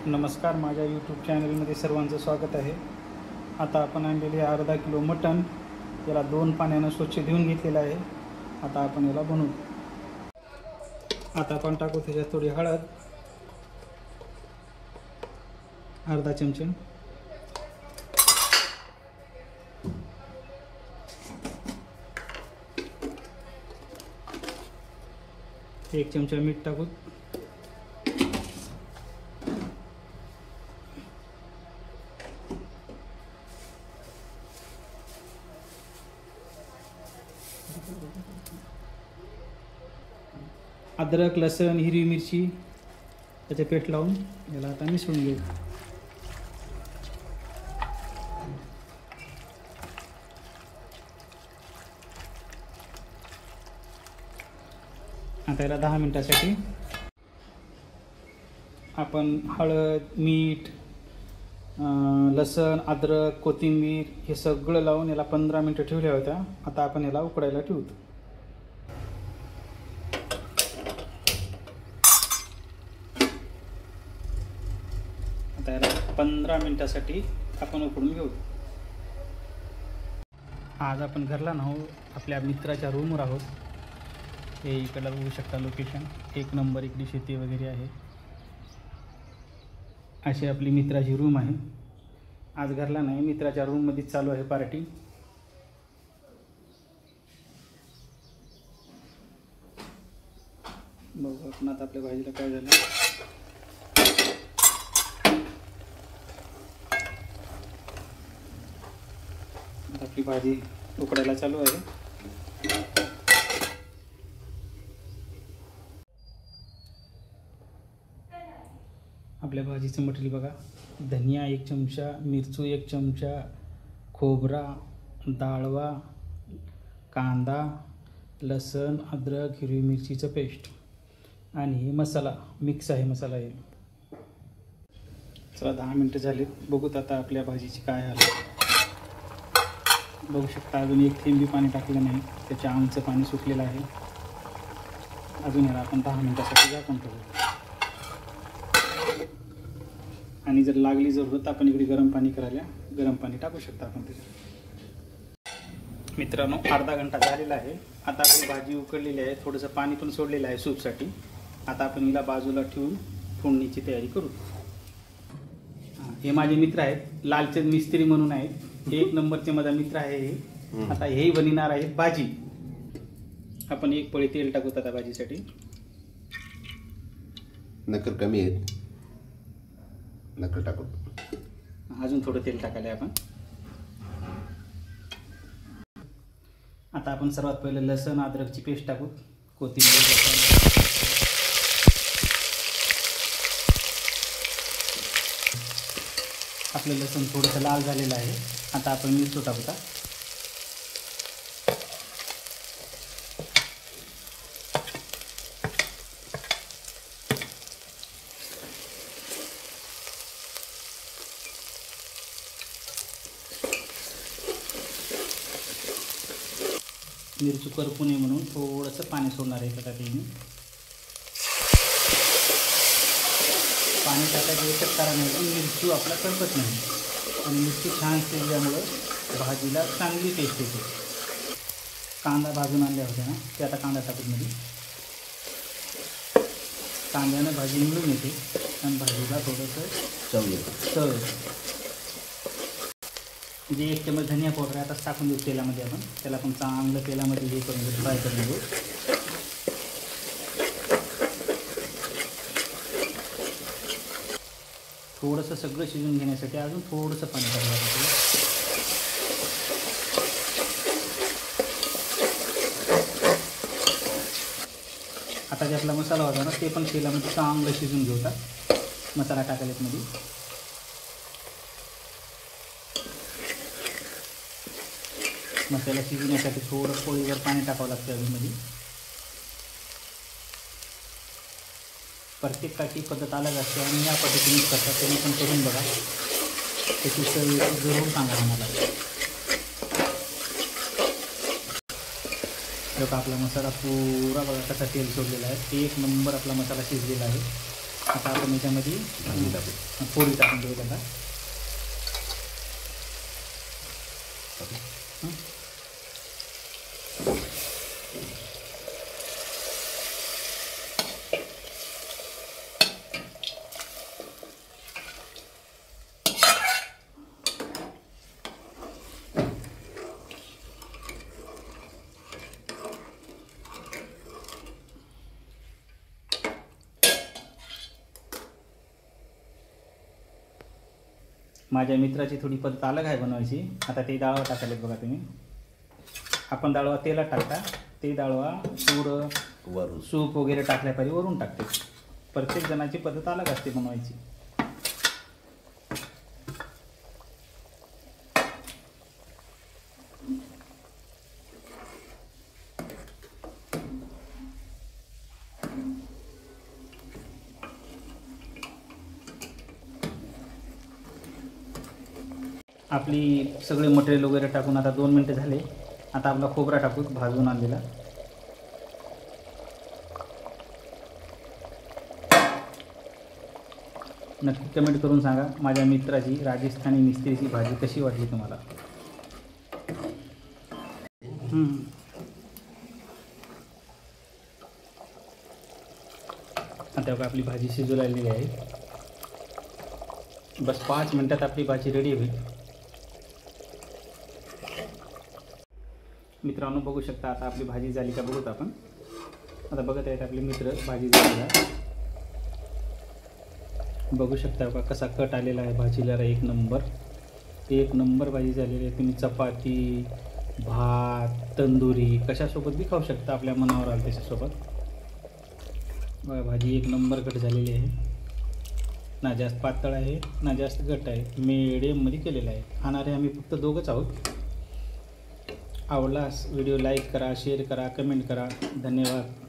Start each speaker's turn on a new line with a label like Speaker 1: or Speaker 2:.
Speaker 1: नमस्कार, माझ्या यूट्यूब चॅनलमध्ये सर्वांचं स्वागत आहे। आता आपण आणलेले अर्धा किलो मटण याला 2 पाण्यानं स्वच्छ धुवून घेतलेलं आहे। आता आपण याला बनवू। आता आपण टाकू त्याच्यात थोडी हळद, अर्धा चमचा, एक चमचा मीठ टाकू, अद्रक, लसूण, हिरवी मिरची त्याचे पेस्ट लावून याला आता मिसळून घेऊ। आता याला 10 मिनिटासाठी आपण हळद, मीठ, लसूण, अद्रक, कोथिंबीर हे सगळं लावून याला 15 मिनिटं ठेवल्या होत्या। आता आपण याला उकडायला ठेवू। आता याला 15 मिनिटासाठी आपण उकडून घेऊ। आज आपण घरला नाहो, आपल्या मित्राच्या रूमवर आहोत। हे इकडला बघू शकता लोकेशन, एक नंबर, इकडे शेती वगैरे आहे। अशी आपली मित्राची रूम आहे। आज घरला नाही, मित्राच्या रूममध्ये चालू आहे पार्टी। बघू आपण आता आपल्या भाजीला काय झालं। आपली भाजी उकडायला चालू आहे। आपल्या भाजीचं मटेरियल बघा, धनिया 1 चमचा, मिरचू 1 चमचा, खोबरा, डाळवा, कांदा, लसूण, अद्रक, हिरवी मिरचीचं पेस्ट आणि मसाला मिक्स आहे। मसाला आहे। चला 10 मिनिटं झाली, बघूत आता आपल्या भाजीची काय हालत। बघू शकता अजून एक थेंबी पाणी टाकलं नाही, त्याच्या आमचं पाणी सुटलेलं आहे। अजून याला आपण 10 मिनिटासाठी झाकून ठेवू आणि जर लागली जरूरत आपण इकडे गरम पाणी करायला गरम पाणी टाकू शकता आपण त्याच्यात। मित्रांनो, अर्धा घंटा झालेला आहे। आता आपली भाजी उकडलेली आहे, थोडंसं पाणी पण सोडलेलं आहे सूपसाठी। आता आपण हिला बाजूला ठेवून फोडणीची तयारी करू। हे माझे मित्र आहेत, लालचंद मिस्त्री म्हणून आहेत, 1 नंबरचे माझा मित्र आहे हे। आता हेही बनणार आहेत भाजी। आपण 1 पळी तेल टाकू आता भाजीसाठी।
Speaker 2: नकर कमी आहेत, नकर टाकू।
Speaker 1: अजून थोडं तेल टाकायला आपण। आता आपण सर्वात पहिले लसूण अद्रकची पेस्ट टाकू, कोथिंबीर, आपलं लसूण थोडंसं लाल झालेलं आहे। आता आपण मिरची टाकूया। मिरची करपू नये म्हणून थोडंसं पाणी सोडणार आहे त्याच्यात। पाणी टाकायचं एकच कारण आहे की मिरची आपला करपत नाही आणि मिरची छान शिजल्यामुळं भाजीला चांगली टेस्ट येते। कांदा भाजून आणल्या होत्या ना, ते आता कांदा टाकून मध्ये। कांद्यानं भाजी मिळून येते आणि भाजीला थोडंसं चव येते। म्हणजे 1 चमच धनिया पावडर आता टाकून देऊ तेलामध्ये आपण। त्याला पण चांगलं तेलामध्ये हे करून घेऊ, फ्राय करून घेऊ। थोडंसं सगळं शिजून घेण्यासाठी अजून थोडंसं पाणी टाकायला लागतं। आता जे आपला मसाला होता ना, ते पण तेलामध्ये चांगलं शिजून घेऊता। मसाला टाकायला मध्ये मसाला शिजण्यासाठी थोडं पोळीवर पाणी टाकावं लागतं अजूनमध्ये। प्रत्येकाची पद्धत अलग असते आणि या पद्धतीने करतात, तुम्ही पण करून बघा, त्याची चव जरूर सांगा आम्हाला। बघा आपला मसाला पुरा बघा कसा तेल सोडलेला आहे। 1 नंबर आपला मसाला शिजलेला आहे। आता आपण याच्यामध्ये पोळी टाकून देऊ त्याला. माझ्या मित्राची थोडी पद्धत अलग आहे बनवायची. आता ते डाळवा टाकायला बघा तुम्ही. आपण डाळवा तेलात टाकता, ते डाळवा थोडं
Speaker 2: वरून
Speaker 1: सूप वगैरे टाकल्यापाहिजे वरून टाकते. प्रत्येक जणाची पद्धत अलग असते बनवायची. आपली सगळे मटेरियल वगैरे टाकून आता 2 मिनटं झाले. आता आपला खोबरा टाकू भाजून आणलेला. नक्की कमेंट करून सांगा माझ्या मित्राची राजस्थानी मिस्त्रीची भाजी कशी वाटली तुम्हाला. आता बघा आपली भाजी शिजू लागलेली आहे. बस 5 मिनटात आपली भाजी रेडी होईल. मित्रांनो बघू शकता आता आपली भाजी झाली का बघूत आपण. आता बघत आहेत आपले मित्र भाजी झाली का. बघू शकता का कसा कट आलेला आहे भाजीला. एक नंबर भाजी झालेली आहे. तुम्ही चपाती, भात, तंदुरी कशासोबत बी खाऊ शकता, आपल्या मनावर आलं त्याच्यासोबत. बघा भाजी 1 नंबर कट झालेली आहे. ना जास्त पातळ आहे ना जास्त घट्ट आहे, मिडियममध्ये केलेलं आहे. खाणारे आम्ही फक्त दोघंच आहोत. आवडला व्हिडिओ लाईक करा, शेअर करा, कमेंट करा. धन्यवाद.